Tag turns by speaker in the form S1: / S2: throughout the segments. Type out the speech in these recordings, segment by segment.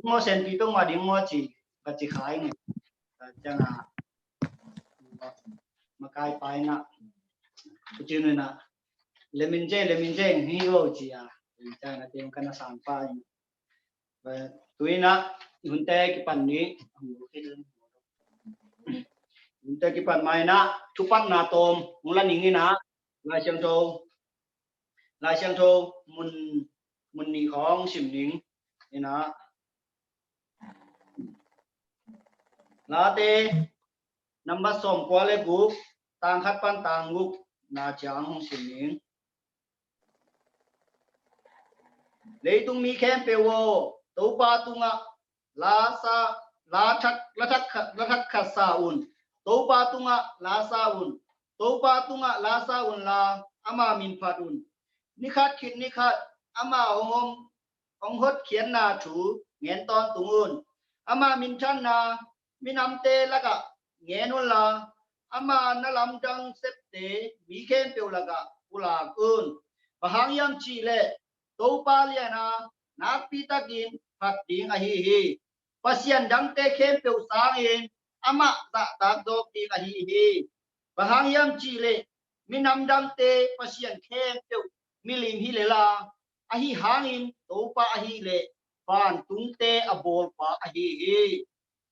S1: ngô sen pi tung mà đi ngô chỉ và chỉ khai này chẳng à mà cái bài nè chứ nên nè lemin je hi go chỉ à chẳng là tiếng cái nó sản phai và tuy nè hun te cái phần ní hun te cái phần mai nè chụp pan nà tôm muốn là nín nè lại xem thô mun nì khong xỉm nínนี่นะลาเตนัมบัสสมกว่าเลกุต่างขัดปันต่างกุนาจางหงสิมิงเลยตุงมีแค่เปวตูปาตุงะลาซาลาทักขัดซาอุนตูปาตุงะลาซาอุนตูปาตุงะลาซาอุนลาอามามินฟาดุนนิคัดคิดนิคัดอามาองหดเขียนนาถูเงียนตอนตุงุนอามามินชันนามินำเตละกะเงียนุลาอามานาลำจังเซปเตมีเข้มเปียวละกะอุลากุนปะหังยามชีเลโตปาเลียนานักปีตะกินผัดดิงอหิฮิปัสยันดังเตเข้มเปียวสางเองอามาตะตากดอกดิงอหิฮิปะหังยามชีเลมินำดังเตปัสยันเข้มเปียวมิลิมฮิเลลาอหิหางอินโตปาอหิเลปานตุงเตอโบลปาอหิฮิ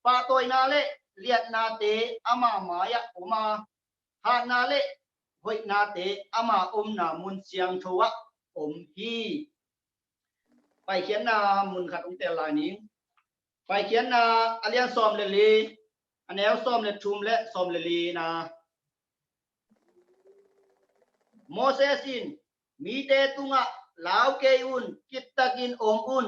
S1: ปาตอยนาเลเลียดนาเตอามามายะอมาหานาเลหอยนาเตอามาอมนามุนเสียงทวะอมฮีไปเขียนนามุนขัดองเตลายนี้ไปเขียนนาอเลียนซอมเลลีอันแนวซอมเลทุมและซอมเลลีนาโมเสสินมีเตตุงะลาวเกยุนกิตตะกินองอุน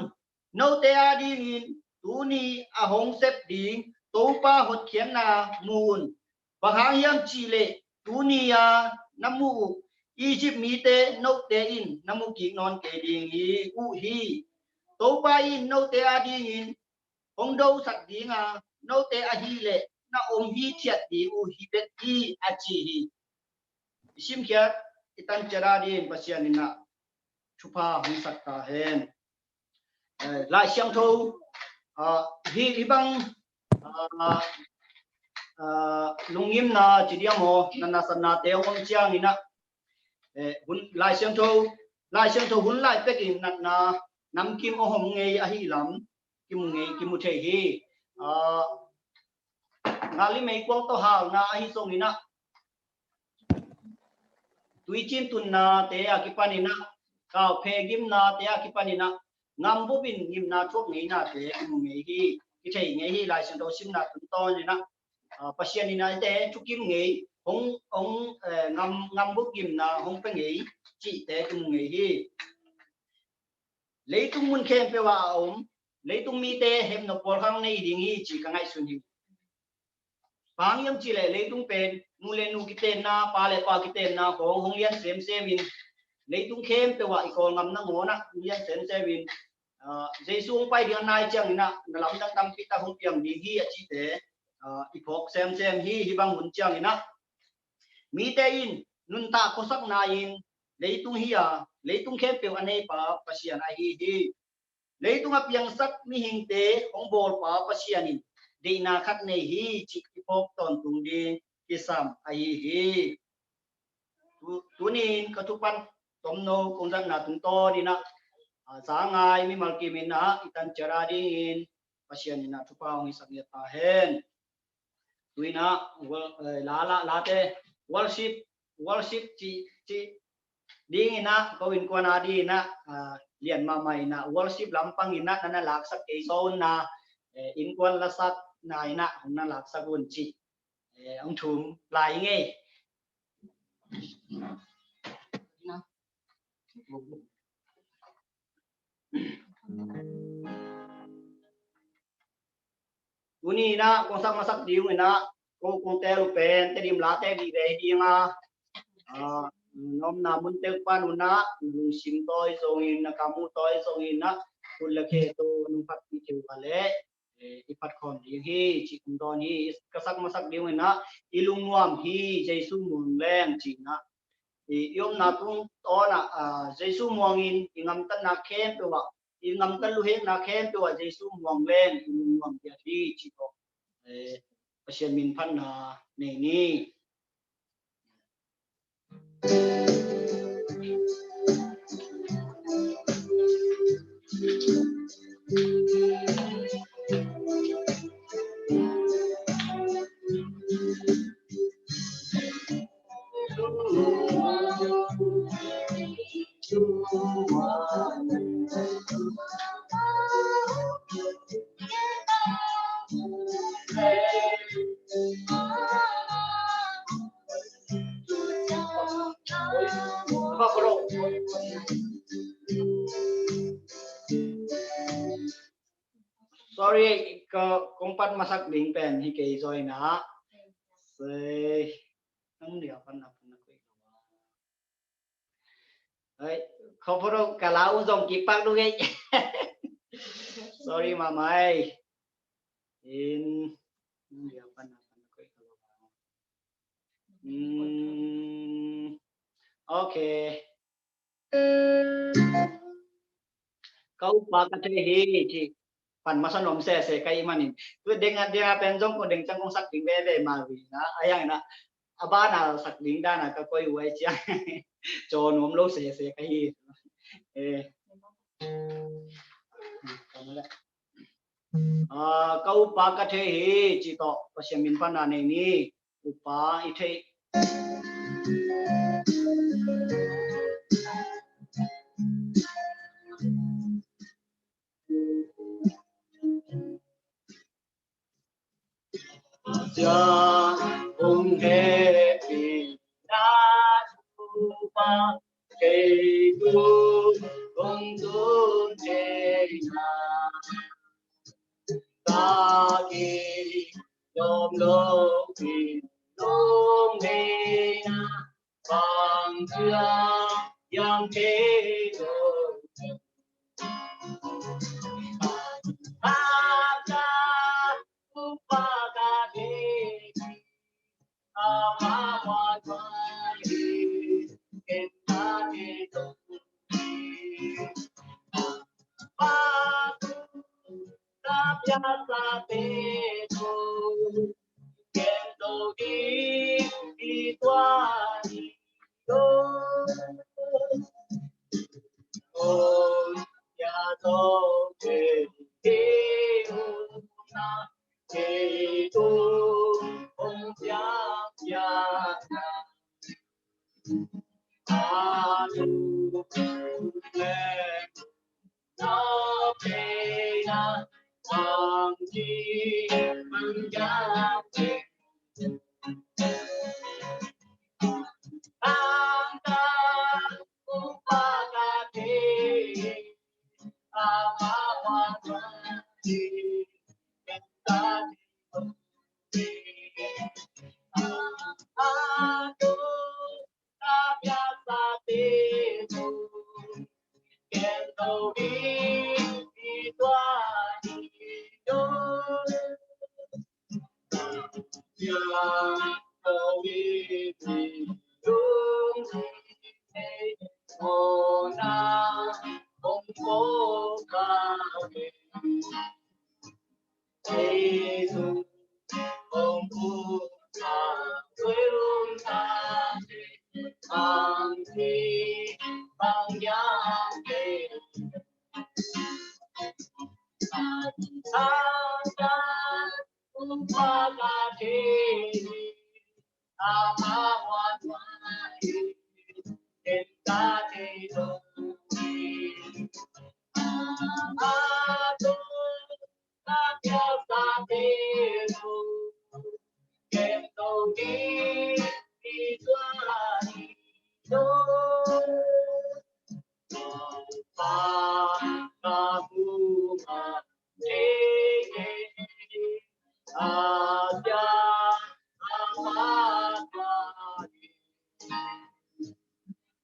S1: โนเตอาดีงินตูนีอหงเซปดิงตูปาหดเขียนนามูนบะหางยามจีเลตูนียาน้ำมูอียิปต์มีเตโนเตอินน้ำมูกินอนเกดิงอีอุฮีตูปาอินโนเตอาดีงินองโดสักดิงาโนเตอาฮีเลนาอมฮีเทียดดีอุฮีเบตีอาจีฮีชิมเขียดอิตันเจราดีนปัสยานินะชุพาหุสักตาเฮนลายเชียงทูฮิบังลุงยิมนาจีเดียโมนันนาสนาเตวงเชียงนี่นะหุ่นลายเชียงทูหุ่นลายเป็กอินนันนานำกิมโอหงเงยอหิลำกิมเงยกิมุเทฮีนาลิเมย์กวางโตหาวนาอหิทรงนี่นะตุยจินตุนนาเตะกิปานินะก้าวเพกิมนาเตะกิปานินะงามบุบินกิมนาทุกเงยนาเตะกิมเงยฮีกิเทเงยฮีลายเชียงทูซิมนาตุนโตนี่นะปัสยานินะเตะทุกกิมเงยองงามบุกิมนาหงเป็นเงยจีเตะกิมเงยฮีเลยตุงมุนเข้มเปว่าเลยตุงมีเตะเห็มนกปอลข้างในดิ่งฮีจีกังไงสุนีบางยามจีเลยตุงเป็นนูเลนูกิเตนาปาเลปากิเตนาของหงเลียนเซมวินเลยตุงเข้มเปว่าอีกคนงำนังโหนะเลียนเซมวินเจสุงไปเดียนนายจังนี่นะนลำดังตำปิตาหงเปียมดีฮีจีเตอีพอกเซมฮีบังหุ่นจังนี่นะมีเตอินนุนตาโคสักนายินเลยตุงฮีเลยตุงเข้มเปว่าเนปาปัสยานาฮีเลยตุงอเปียงสักมีหิงเตของโบลปาปัสยานินดีนาคัดเนฮีจิกพอกตอนตุงดีกิสามไอฮีตัวนี้ก็ทุกปันตมโนคงจะนาตุงโตดีนะสางายมีมัลกิมินะอิตันเจราดินปัสยานินะทุกปางอิสักเนตาเฮนตัวนี้นะลาเตworship จีดีนะก็วินกวนาดีนะเรียนมาใหม่นะ worship ลำปังอินะนั่นหลักสักเกโซนนะอินกวนละสักนายนะของนั่นหลักสักบุญจีông thùm lại nghe Uni na kung sak masak diu na kung telu pen tedim late di be di nga nom na mun tek pan una lung sim toy songin na kamu toy songin na kulake to nung pat pi chu kale ipat kon di hi chi kum don hi kasak masak diu na ilung nuam hi jesu mun leng chi na yom na tung to na jesu muangin ingam tan na khem pe wa ingam kaluhe na khem to a jesu mong len ngam ya di chiko pasien min phan na nei ni sorry công pan masak ding pen hi ke join na sei nang dia pan na đấy không phải đâu cả lão dòng kịp bác đâu nghe sorry mà mày in dia pan okay kau pakai tehi ci pan masa nom se kai manin tu dengan dia penjong ko deng changkong sak ding be ma wi na ayang na abana sak ding da na ka koi wai chia cho nom lo se kai kau pakai tehi ci to pasiamin pan na ni upa ite Cha ông thế vì đã ba cây tu công tu thế na ta kỳ yom lo kỳ long thế na bằng chưa yang thế rồi Aka upakade amawatwai kentane toki Aku tapiasa teto kento di tuani do Oh ya toke na itu ya aduh na pena angki menjadi anta upakati amawati aku tak biasa tipu kento di tuani yang kau ini Ona Om Kami Yesus Om Buddha Beruntai Angki Pangyang Anda Upakati Amawatwai Kentati Doki Aku tak biasa tiru Kento di tuani do Kamu mati Aja amatani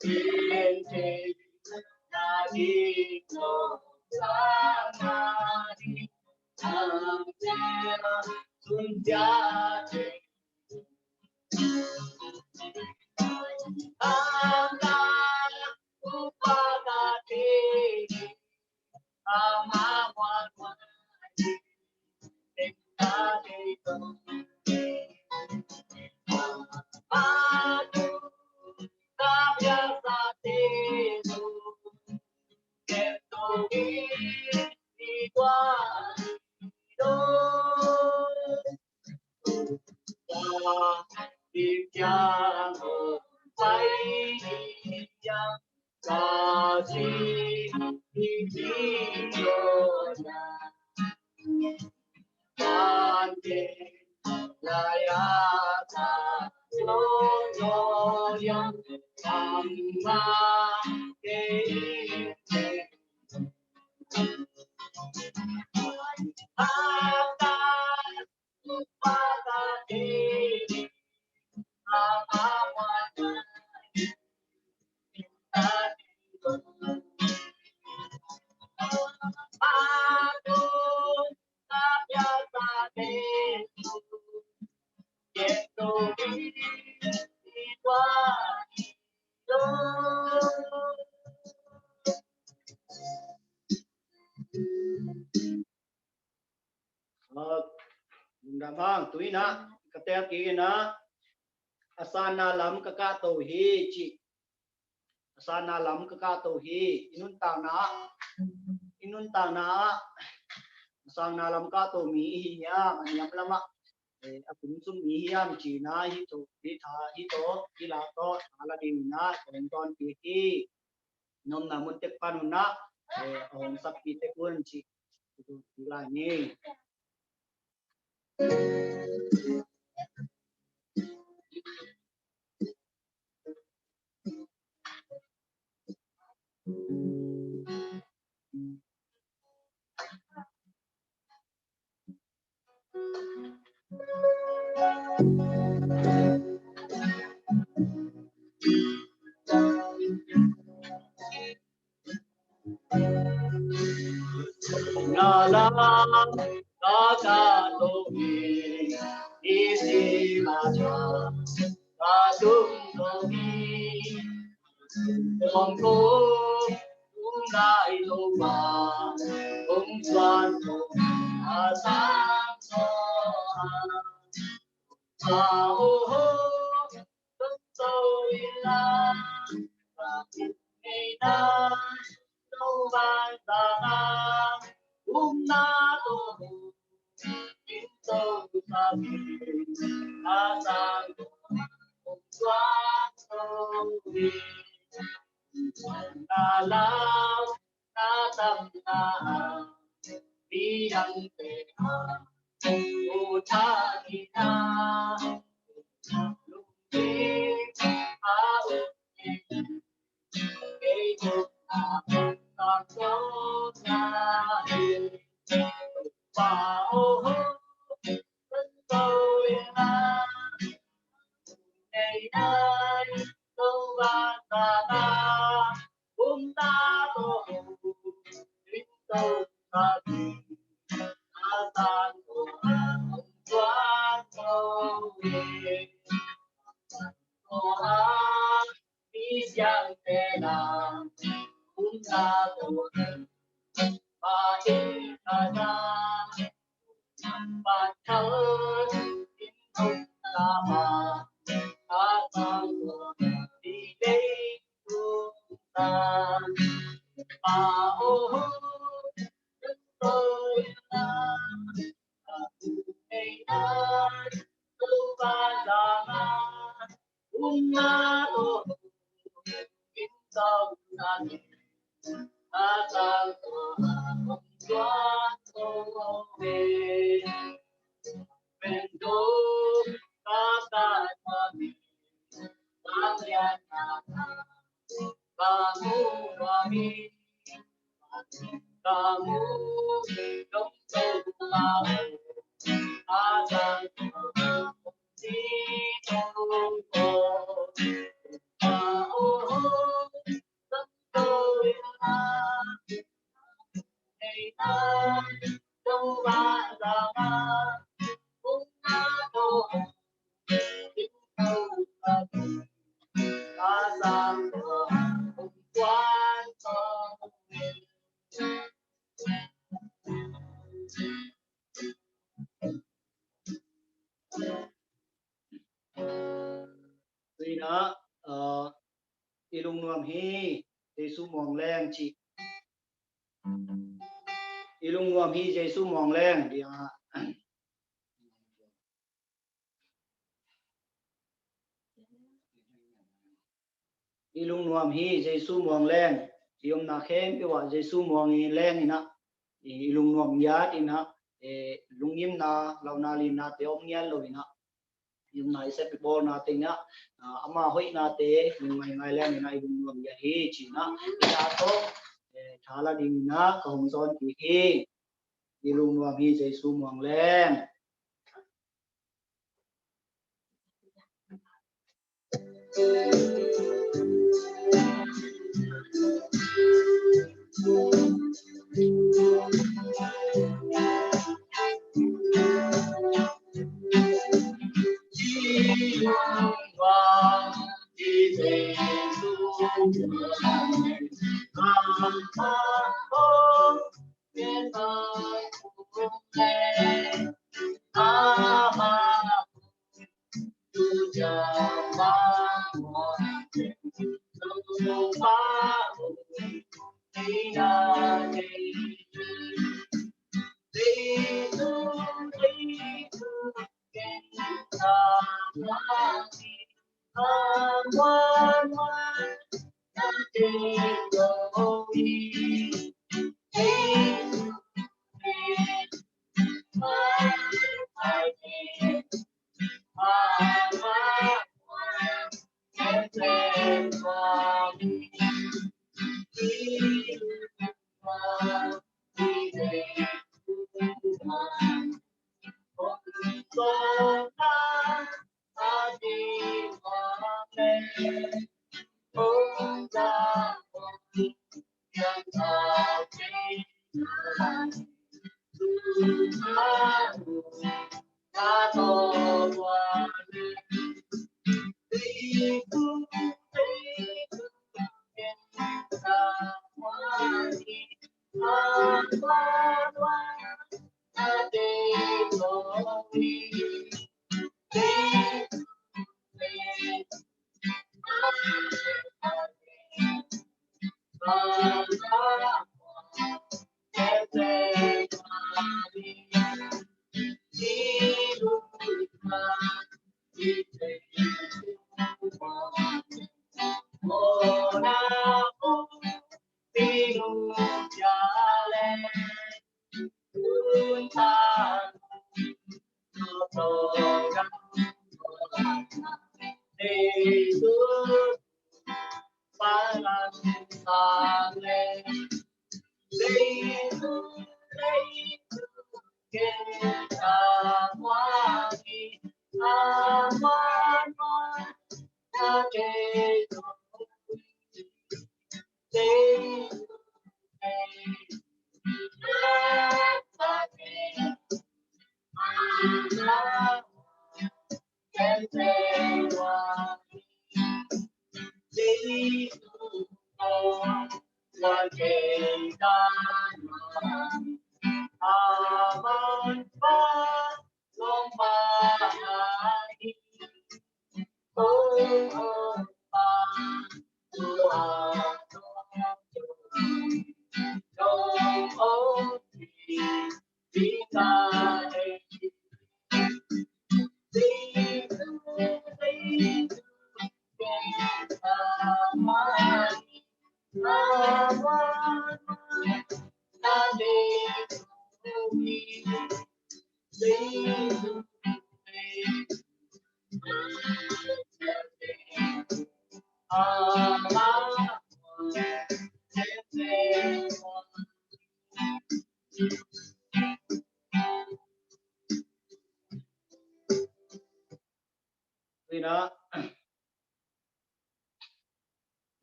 S1: Ente Nadino Samani Amtera Sunjate Anda Upagati Damang tui na katea ki na asana lam kaka to hi chi asana lam kaka to hi inun ta na asana lam ka to mi hi ya maniam lama apun sum mi hi am chi na hi to hi tha hi to hi la to ala din na kon ton ki hi nom na mun tek panun na ong sak pi tek un chi tu la ni Ngalam kaka tohi isi maja kadung tohi Mongko tungai loba ongsuan to asam soha Ao ho to ila Ina no bandana umna to Ito sabi asam ongsuan to Nalaw natamnaan biyang teha utangina lupit aungin kayong takot nahin pauho tentawin na Ngày đâu ba ta na ta tô đến đâu ta đi ta tô qua tô về tô ha đi giang tê na ta tô ba đi ta na ba thơ đến đâu ta mà đi đây ta ô tôi là ngày nay tôi ba là na tô kính sau ta ta ta tô tô về bên đô ta ta mi kamu kami kamu dong tahu akan di tunggu oh tentu dong bersama Asam quan hi Giêsu mong leng chi ilung nuam hi Giêsu mong leng dia ilung nuam hi Giêsu mong leng tiom na khem pe wa Giêsu mong hi leng ina ilung nuam ya ina lungim na launa li na te om ngial lo ina yung na isa pe bol na tinga ama hoi na te yung ngai leng ina ilung nuam ya hi chi na ina to thala ding na ka hong son ki hi ilung nuam hi Giêsu mong leng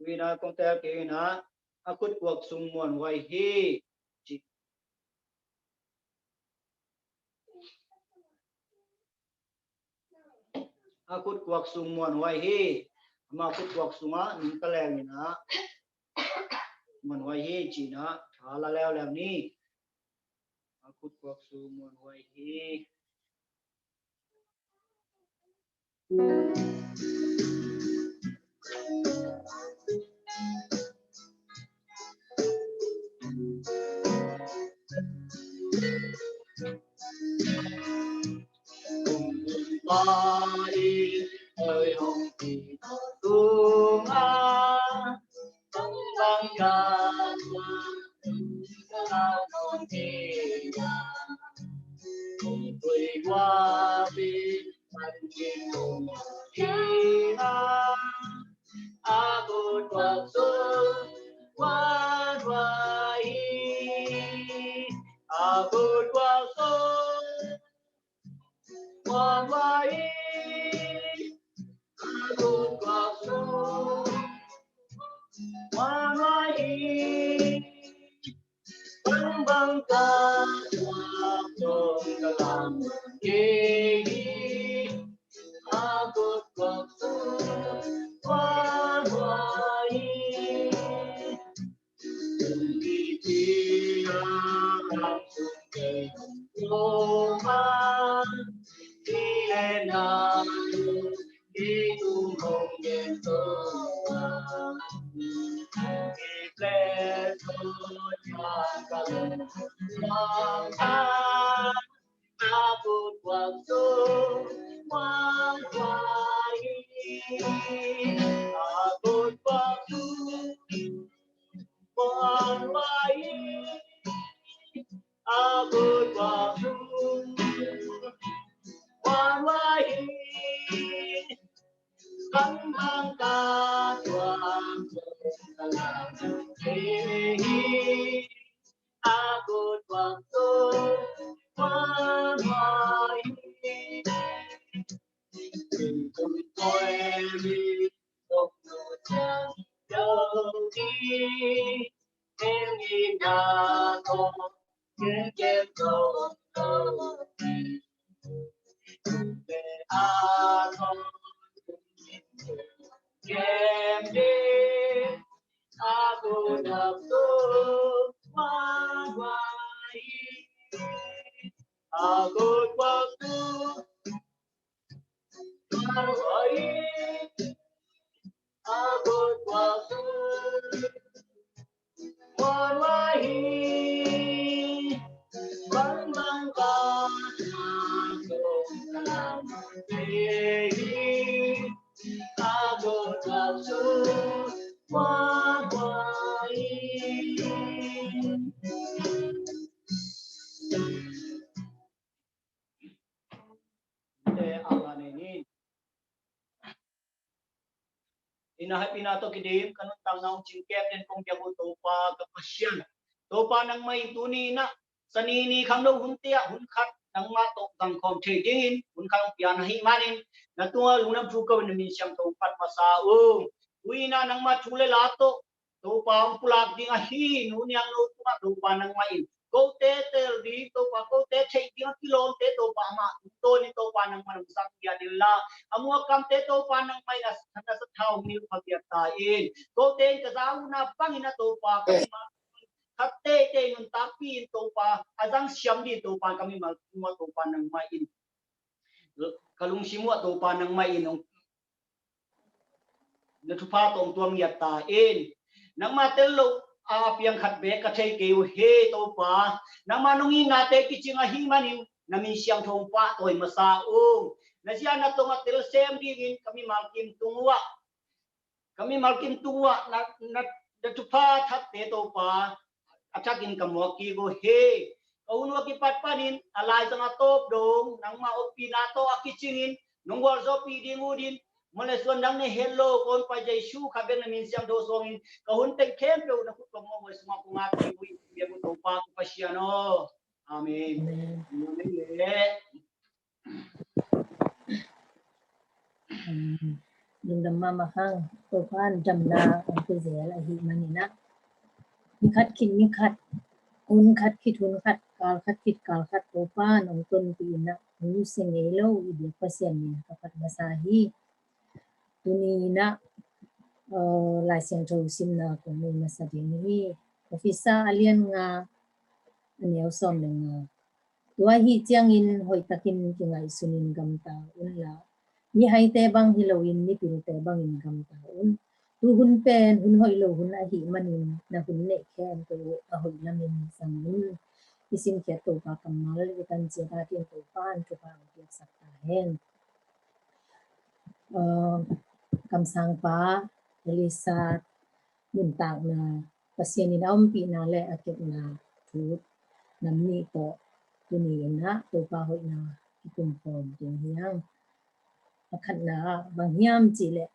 S1: Vina công ta kì na akut cuộc sung muôn hoài hi akut cuộc sung muôn hoài hi mà akut cuộc sung á những cái lèng na muôn hoài hi chỉ na thà là leo lèng ni akut cuộc sung muôn hoài hi Bari ơi hồng thì tung a băng băng ca lao non thì tuổi qua bên mặt trên cùng đi a bột bọc xuân qua vài a bột bọc xuân qua vài a bột bọc xuân qua vài băng băng ca hoa trong cả làm kê a bột bọc xuân qua vài đi đi a kê ô ma đi lên na đi tu hồng yên tô đi lên tôi cha cả lòng ta a bột bọc xuân qua vài a bột bọc xuân qua vài a bột bọc xuân qua vài băng băng ca đoàn làm thế a bột bọc xuân qua vài tình tôi đi không nỗi chẳng đâu đi em nhìn nhà con những em cầu cầu về a con em đi a bột bọc xuân qua vài a bột bọc xuân qua vài a bột bọc xuân qua vài băng băng ca làm thế a bột bọc xuân qua vài inahay pinato kidim kanun tangaw chingkep din kong jago topa kapasyan topa nang may tunina sanini kang no huntia hunkat nang matok kang kom chedin hunkang pianahi manin natunga lunam trukaw na minsyam topat masao uina nang machule lato topa pulag di ahi nunyang no topa nang main ko tetel di topa ko te chei di kilom te topa ma to ni topa nang manusang dia nila amua kam te topa nang may nasa sa tao ni pagyatain ko te kazaw na pangina topa katte te nun tapi topa azang siam di topa kami maluma topa nang main kalung simua topa nang main ng natupa tong tuang yatain nang matelo apiang khatbe ka chei keu he topa nang manungi ngate kichinga himanin namin siyang thongpa toy masao na siya na tong atil sem digin kami malkim tuwa na natupa thatte topa achakin kamwaki go he kaunwa ki patpanin alay tang atop dong nang maopi nato akichingin nung warzo pidi ngudin Malaysia nang ne hello kon pa Jesu kaben na minsyang dosongin kahunten kempe na kutlong mo semua kungati bui biya mo topa ko pa siya no amen
S2: yung damma mahang topan jamna ang pizela hi manina mikat kin mikat un khat kit hun khat kal khat kit kal khat topan ang ton pina nu sengelo idi pasien ni kapat masahi tunina lai siang tho simna ko ni masading hi ofisa alien nga aneu som nga tua hi chiang in hoi takin kingai sunin gamta unla ni hai te bang hilowin ni pil te bang in gamta un tu hun pen hun hoi lo hun a hi manin na hun ne khen ko a hoi lamin sang un isim ke to pa kamal itan jeda tin to pan to pa ke sakta hen kam sang pa elisa mun tak na pasien ina pi na le akit na thu namni to tuni na to pa hoi na ikum pom tin hiang akhat na bang hiam chi le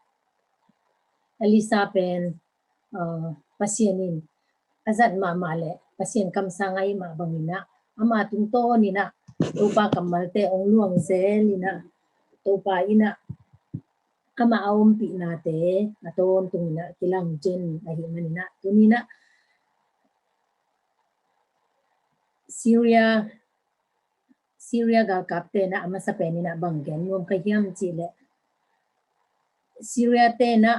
S2: elisa pen pasienin azat ma le pasien kam sangai ma bangina ama tung to ni na to pa kamal te ong luang se ni na to pa ina ama aum pi na te aton tung na kilang jen ahi manina tunina Syria ga kapte na ama sa penina banggen ngom kahiam chi le Syria te na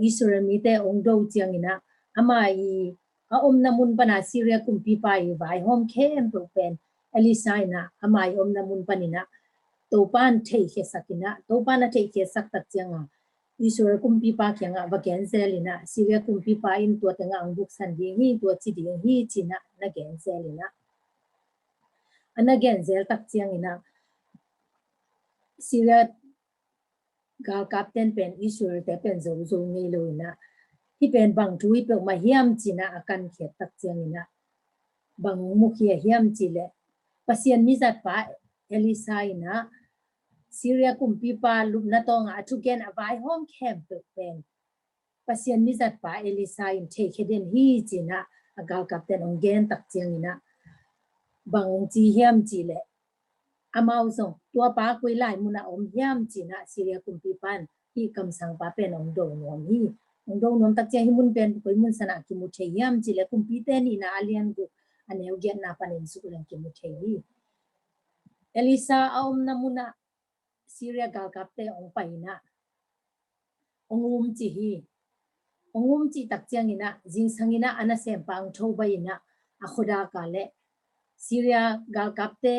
S2: Israel mi te ong do chiang ina ama I om namun pana Syria kumpi pa I vai hom kem to pen Elisa ina ama I om namun panina to pan thei ke sakina to pan na thei ke sak tak chianga Israel kumpi pa kyanga bagen zelina Syria kumpi pa in to tanga ang buk san di hi to chi di hi china na gen zelina ana gen zel tak chiang ina Syria gal captain pen Israel te pen zo zo ngi lo ina hi pen bang thui pe ma hiam china akan khet tak chiang ina bang mu khia hiam chi le pasien ni zat pa Elisa ina Syria kumpi pa lup na to nga thu gen avai home camp pe pen pasien ni zat pa Elisa in the kheden hi china agal captain ong gen tak chiang ina bang chi hiam chi le amao zong tua pa koi lai muna om hiam china Syria kumpi pan hi kam sang pa pen ong do nom hi ong do nom tak che hi mun pen koi mun sana ki mu the hiam chi le kumpi te ni na alian gu aneu gen na panin su lang ki mu the hi Elisa om na muna Syria gal kapte ong paina ongum chi hi ongum chi tak chiang ina jing sangina ana sem pang tho ba ina akhoda ka le Syria gal kapte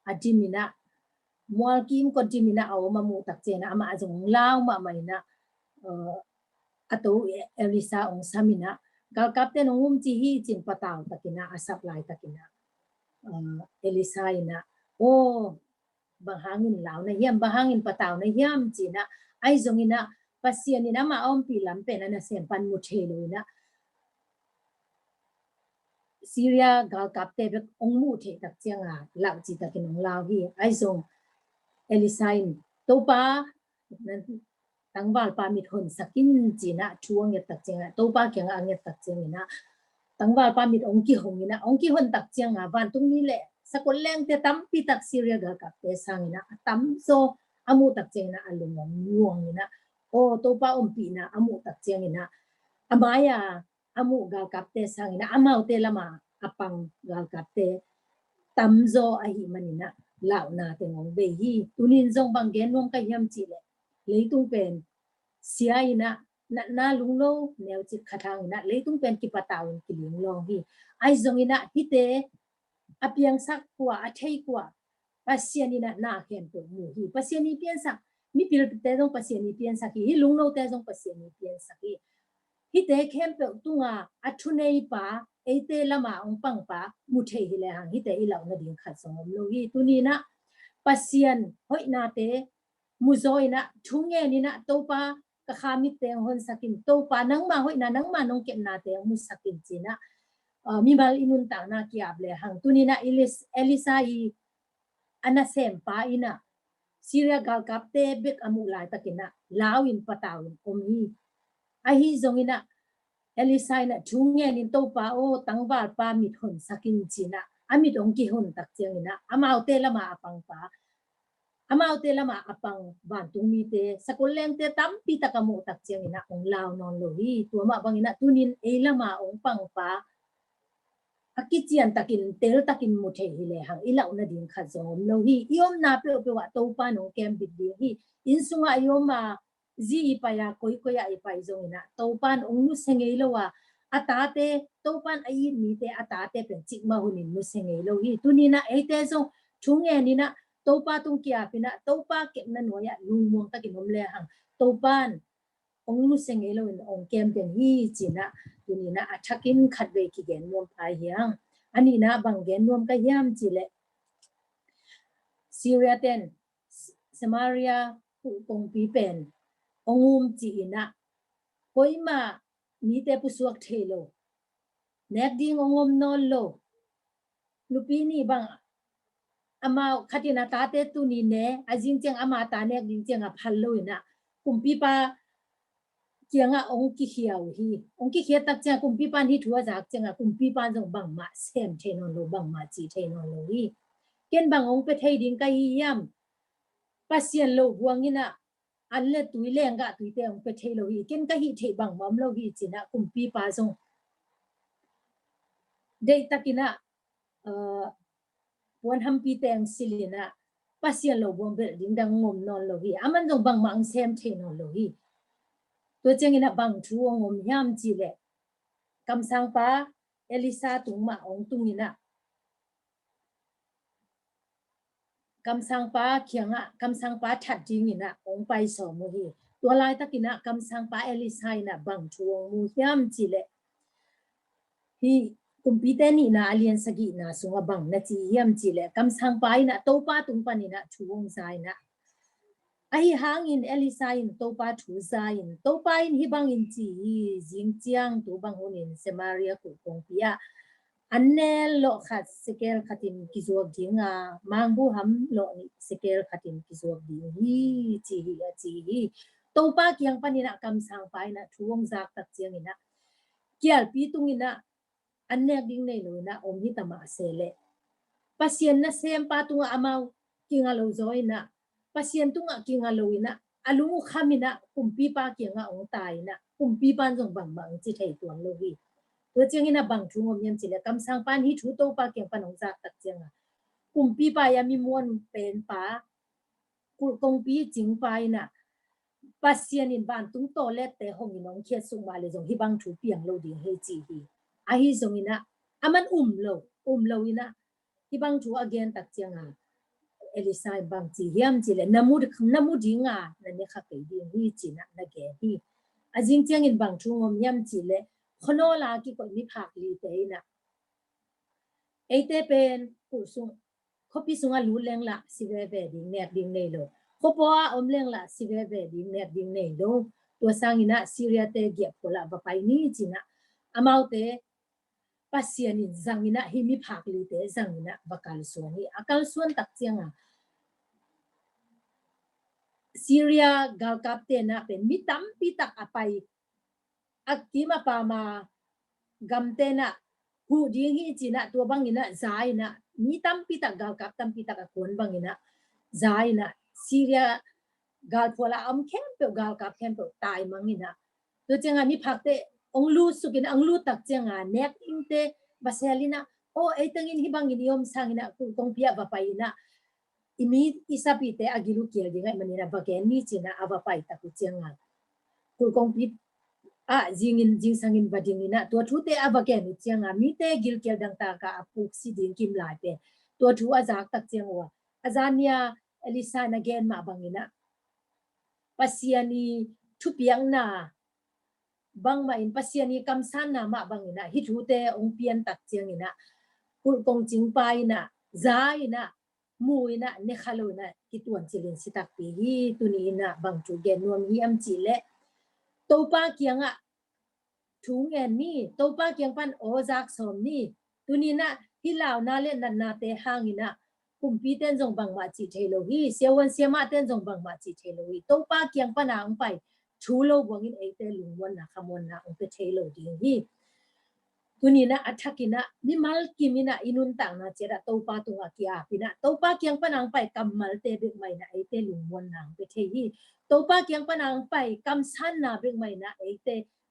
S2: adimina mual kim ko dimina aw mamu tak chena ama ajong law ma maina ato Elisa ong samina gal kapte ongum chi hi chin pataw takina asap lai takina Elisa ina o bahangin law na hiam bahangin pataw na hiam china ai zongina pasien ina ma om pi lam pe na sem pan mu thelo ina Syria gal kapte be ong mu the tak chianga law chi takin ong law hi ai zong Elisa in to pa tangwal pa mit hon sakin china chuang ya tak chenga to pa kyang ang ya tak chengina tangwal pa mit ong ki hongina ong ki hon tak chenga van tung ni le sakol leng te tam pi tak Syria gal kapte sangina tam so amu tak chengna alung luang ina o to pa om pi na amu tak chengina amaya amu gal kapte sangina amau te lama apang gal kapte tamzo ahi manina lao na te ngong ve hi tunin zong bang gen nom ka hiam chi le leitung pen sia ina na lung lo neu chi khathang na leitung pen ki pataw ki ling lo hi ai zong ina hi te apiang sak kwa athei kwa pasien ina na ken to mu hi pasien ni pian sak mi pil te zong pasien ni pian sak hi lung lo te zong pasien ni pian sak hi hi te khem pe tunga athunei pa ete lama ong pang pa mu thei hi le hang hi te ilaw na ding khat song lo hi tunina pasien hoi na te mu zoi na thunge ni na to pa ka khami te hon sakin to pa nang ma hoi na nang ma nong kem na te mu sakin china mi bal inun ta na ki able hang tunina Elisa I ana sem pa ina Syria gal kapte bek amu lai takina lawin patawin omi ahi zongina Elisa ina thunge nin to pa o tangwal pa mit hon sakin china amit ong ki hon tak chengina amau te lama apang pa amau te lama apang ban tung mi te sakoleng te tam pi takamu tak chengina ong law non lo hi tuama bangina tunin e lama ong pang pa akichian takin tel takin mu the hi le hang ilaw na din kha zom lo hi iom na pe wa to pa no kem bit di hi insunga iom ma zi ipaya koi koya ipai zongina topan ongnu sengei lowa atate topan ai mi te atate pen chikma hunin nu sengei lo hi tunina ete zo thunge nina topa tung kia pina topa ke na noya lungmong takinom le hang topan ongnu sengei lo in ong kem pen hi china tunina athakin khatbe ki gen mom pai hiang อันนี้นะบางแกนรวมก็ย่ำจีเลยซีเรียเตนสมาเรียผู้กงปีเป็นองุมจีนะพอยมามีแต่ผู้สวกเทโลเน็กดิ้งองุมนอนโลลูปีนี่บางอามาขัดนาตาเตตุนีเนอาจิงเจงอามาตาเนกดิ้งเจงอาพัลโลนะกุมปีปาเจียงอะองกิเขียวฮีองกิเขียตักเจียงกุมปีปานที่ทัวจากเจียงอะกุมปีปานจงบังมาเซมเทนอนโลบังมาจีเทนอนโลฮีเกณฑ์บางองไปเทดิ้งกายยามปัสเซียนโลบวงงินะอันเลตุยเลงกะตุยเตองไปเทโลฮีเกณฑ์กะฮีเทบังมัมโลฮีจีนะกุมปีปาจงเดตักินะวันทำปีแตงสิลินะปัสเซียนโลบวงเบลดิ้งดังงมนอนโลฮีอามันจงบังมังเซมเทนอนโลฮีตัวเจงินะบางทัวงมยามจีเลกำสังปาเอลิซาตุงมาองตุงินะกำสังปาเขียงอะกำสังปาถัดจิงินะองไปสอมุฮีตัวลายตะกินะกำสังปาเอลิซานะบางทัวงมูยามจีเลฮีกุมปีเตนี่นะอเลียนสกินะสุงบังนะจียามจีเลกำสังปานะโตปาตุงปานี่นะทัวงไซนะไอหางอินเอลิซาอินโตปาทูซาอินโตปาอินฮิบังอินจีจิงเจียงตัวบังหุนินเซมาเรียกุกงปิยาอันเนลโลขัดสเกลขัดินกิจวัตรดิ้งามังบูฮัมโลนิสเกลขัดินกิจวัตรดิ้งฮีจีฮีโตปาเกียงปานินะกำสังปานะทวงจากตักเจียงอินะเกียลปีตุงินะอันเนกดิ้งในโลนะอมฮิตมาเซเลปัสเซียนนะเซมปาตุงอามาวกิงาโลโซอินะpasien tu nga kinga loina alungu khamina kumpi pa kinga ong tai na kumpi pan jong bang bang chi thei tuan lo hi to chengina bang thu ngom yam chile kam sang pan hi thu to pa kyang panong za tak chenga kumpi pa ya mi mon pen pa ku kong pi jing pa ina pasien in ban tung to le te hong inong khia sung ma le jong hi bang thu piang lo ding he chi hi a hi jong ina aman lo ina hi bang thu again tak chengaเอลิซาบางจีเฮียมจีเลยน้ำมูดิงานั่นเนี่ยค่ะไปดีฮีจีน่ะนะแกฮีอาจริงเจียงอินบางช่วงยามจีเลยขโนลากี่คนมีผักลีเตยน่ะไอเตเป็นผู้สูงเขาพิสูงอายุเลี้ยงละสิเวเวดิ้งเนกดิ้งเนโลเขาพออมเลี้ยงละสิเวเวดิ้งเนกดิ้งเนโลตัวสร้างอินะซีเรียเตเกียบคนละบะไปนี่จีน่ะอามาเตปัสยานินจังอินะฮิมิผักลีเตจังอินะบักกัลส่วนนี้อักกัลส่วนตักเจียงอ่ะซีเรียกาลกับเตนะเป็นมิตัมปิตักอไปอักกิมาปามากัมเตนะหูดิ้งฮิจีนะตัวบังอินะใจนะมิตัมปิตักกาลกับตัมปิตักคนบังอินะใจนะซีเรียกาลพวลาอัมเข้มเปกาลกับเข้มเปตายมังอินะตัวเจงามิพักเตองลูสุกินองลูตักเจงาเนกอิงเตบาเซลินะโอไอตังอินฮิบังอินิยมสังอินะกูกงเปียบะไปนะอิมีอิสปิเตอากิลุเกียดิงไอมันนี่นะบะแกนนี่จีนะอาบะไปตักเจงากูกงปิจิงสังอินบะดิงนะตัวทุเตอาบะแกนนี่เจงามีเตกิลเกียดังตากาอปุกซิดิงกิมลายเปตัวทุอาจากตักเจงวะอาจารย์ยาเอลิซานะแกนมาบังอินะปัสยานีทุเปียงนาบางมาอินปัสยานีกำสันนามาบางอินะฮิทูเตองเปียนตักเจียงอินะกุลกงจิงไปนะใจนะมูอินะเนคาโลนะกิตวนจิลินสิตักปีฮีตุนีนะบางจูเกนนวมฮีอัมจิเลโตปาเกียงอะทุงเอ็นนี่โตปาเกียงปันโอจากสมนี่ตุนีนะฮิลาวนาเลนันนาเตหางอินะกุมปีเต้นจงบางมาจิเทโลฮีเสียวันเสียมาเต้นจงบางมาจิเทโลฮีโตปาเกียงปันนางไปชูโลบวงินเอเตลุงวันนะขมวนนะองเปเทโลดิงฮีตุนีนะอัฐกินะมิมัลกิมินะอินุนตังนะเจระโตปาตุงอากิอาปินะโตปาเกียงปนังไปกัมมัลเตเบกไมนะเอเตลุงวันนะเปเทฮีโตปาเกียงปนังไปกัมสันนะเบกไมนะเอเต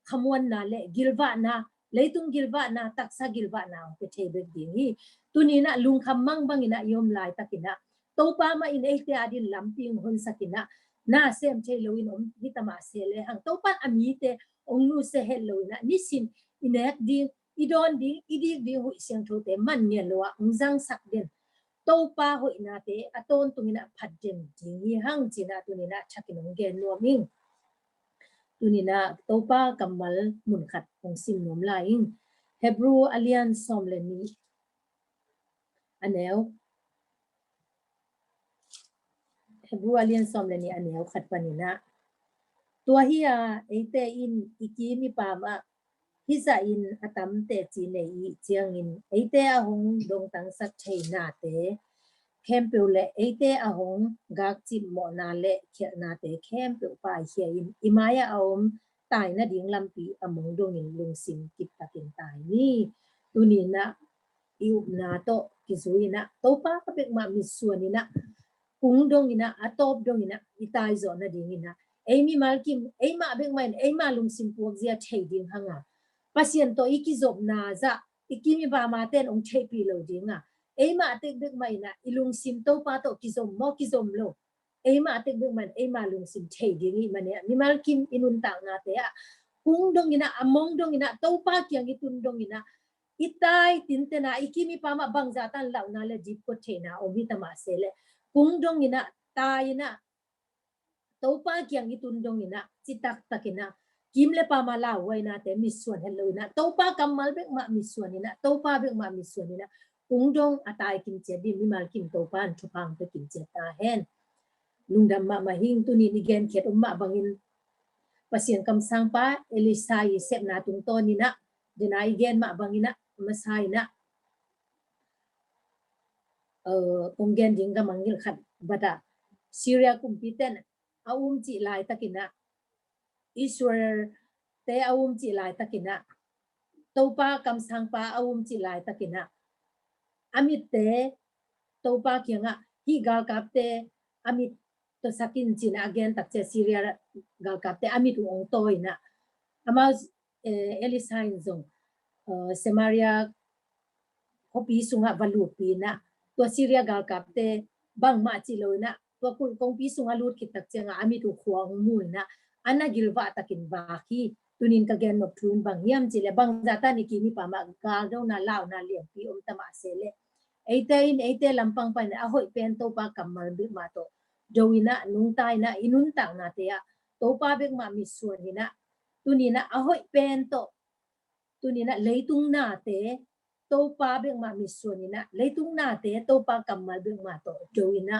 S2: ขมวนนะเลกิลวะนะเลยตุงกิลวะนะตักษะกิลวะนะเปเทเบกดิงฮีตุนีนะลุงคำมังบังอินะยอมลายตักินะโตปามาอินเอเตอดินลัมปิงฮุนสักินะน่าเซมเทโลอินอมฮิตมาเซเลหังโตปันอามีเตองนูเซเฮโลนะนิสินอินเอกดิอีดอนดิอีดิดิหุเสียงโทเตมันเนี่ยลัวองจังสักเดนโตปาหุยนาเตอตอนตุงินะพัดเดนดิหังจินะตุนินะชักินองเกนนัวมิงตุนินะโตปากัมมัลมุนขัดองซิมนวมลายิงเฮบรูอเลียนซอมเลนี อันแนวเฮบรูอาเลียนซอมเลนี่อันแนวขัดปานินะตัวเฮียไอเตอินอีกีมีปามะฮิซาอินอตัมเตจีเนอีเจียงอินไอเตอหงดงตังสักเทนาเตเข้มเปิลเลไอเตอหงกากจิมโมนาเลเขียนาเตเข้มเปิลปายเขียอินอิมายาอมตายนะดิ่งลำปีอมงดงอินลุงซิมกิตตะกินตายนี่ตุนีนะอิวนาโตกิซุยนะโตปากะเปกมามิส่วนนี่นะกุงดงอินะอตอบดงอินะอิตายโซนะดิ่งอินะเอมี่มาลกิมเอมาเบกมันเอมาลุงซิมพวกเสียเทดิ่งหังอ่ะปัสยันโตอีกิจบนาซะอีกิมีบามาเต้นองเทปีโลดิ่งอ่ะเอมาเตกเบกมันนะอีลุงซิมโตปาโตกิจมมอกิจมโลเอมาเตกเบกมันเอมาลุงซิมเทดิ่งอีมันเนี่ยมีมาลกิมอินุนต่างนาเตะกุงดงอินะอมงดงอินะโตปาเกียงอิตุนดงอินะอิตายตินเตนะอีกิมีปามาบังจาตันเหล่านาเลจิบโคเทนะโอมิตมาเซเลกุงดงอินะตายนะโตปาเกียงอิตุนดงอินะจิตักตะกินะกิมเลปามาลาไว้นะแต่มิส่วนเฮลโลนะโตปากัมมัลเบกมามิส่วนนี่นะโตปาเบกมามิส่วนนี่นะอุงดงอตายกิมเจดิมิมาลกิมโตปานทุพังไปกิมเจตาเฮนลุงดำมาหิงตุนีนิเกนเขตมาบังอินปัสยันคำสั่งปาเอลิซายเซปนาตุงโตนี่นะเดนายเกนมาบังอินะมาไซนะองเกนดิงกำมังกิลขัดบัดาซีเรียคุมพิเตนอาอุมจิลายตะกินะอิสราเอลเตอาอุมจิลายตะกินะโตปาคำสั่งปาอาอุมจิลายตะกินะอามิเตโตปาเกียงะฮิกาลกับเตอามิตสักินจินะเกนตักเจซีเรียกาลกับเตอามิตุองโตยนะอามาเอลิซายนซงเซมาเรียคบีสุงะวาลูปีนะตัวซีเรียกาลกับเตบังมาจิโลนะตัวคุณคงปีสุงะลูดคิดตักเจงะอามิตุขวางมูลนะอันน่ะกิลวะตักินบาคีตุนินกะเกนนกทุนบางยามจิเลบางจาตานิกิมีปามากาลดนาลาวนาเลียงปีอมตมาเซเลไอเตอินไอเตลัมปังปันอะหอยเป็นโตปากัมมัลบิมาโตโดวินะนุงตายนะอินุนตังนาเตะโตปาเบกมามิส่วนนี่นะตุนีนะอะหอยเป็นโตตุนีนะเลยตุงนาเตโตปาเบกมามิส่วนนี่นะเลยตุงนาเตโตปากัมมัลบิมาโตโดวินะ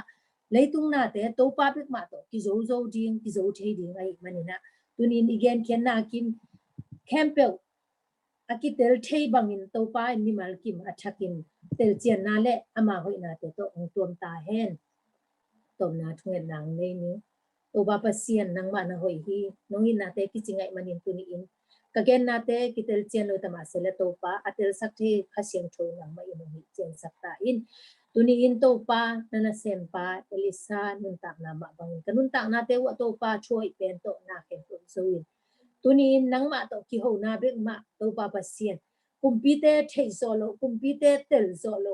S2: เลยตุงนาเตโตปาเบกมาโตกิโซโซดิงกิโซเทดิงไอมันนี่นะตุนีนี่เกนเคนนากิมแคมเปลอากิเตลเทบังอินโตปาอินนิมัลกิมอัชักินเตลเจียนนาเลอามาหอยนาเตโตองตวมตาเฮนตมนาทุเงนางในนี้โตบาปเซียนนางมานาหอยฮีน้องอินนาเตกิจิงไงมันอินตุนีอินกะเกนนาเตกิเตลเจียนโลตมาเซเลโตปาอัเตลสักที่ขเสียงโชนางมาอินหิเจียนสักตาอินตุนีอินโตปานานาเซมปาเอลิซานุนตักนามาบังกันนุนตักนาเตวะโตปาช่วยเป็นโตนาเข็มตุนซูอินตุนีนังมาโตกิโหนาเบกมาโตปาปเซียนคุมปีเตเทโซโลคุมปีเตเตลโซโล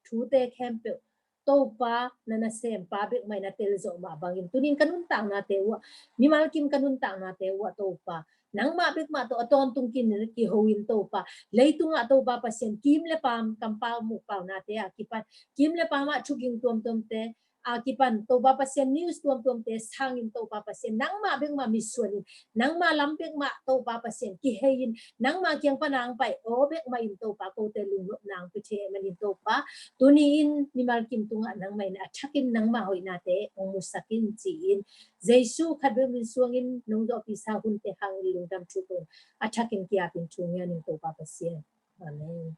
S2: ทูเตแคมเปลโตปานานาเซมปาเบกไม่นาเตลโซมาบังอินตุนีกันนุนตักนาเตวะมีมาลกิมกันนุนตักนาเตวะโตปานังมาเบกมาโตอตอนตุงกินกิโหอินโตปาเลยตุงอะโตปาปเซียนกิมเลปามกัมปามุปาวนาเตอะกิปันกิมเลปามาชุกิงตุมตุมเตakipan to ba pasien news tuam tuam te sangin to ba pasien nang ma beng ma misuanin nang ma lampek ma to ba pasien ki hein nang ma kyang panang pai o bek ma in to pa ko te lung nang pe che manin to pa tunin ni mal kim tunga nang mai na thakin nang ma hoi na te ong musakin chi in jesu khabe min suangin nong do pi sa hun te hang lung dam chu ko athakin ki apin chungya ning to ba pasien amen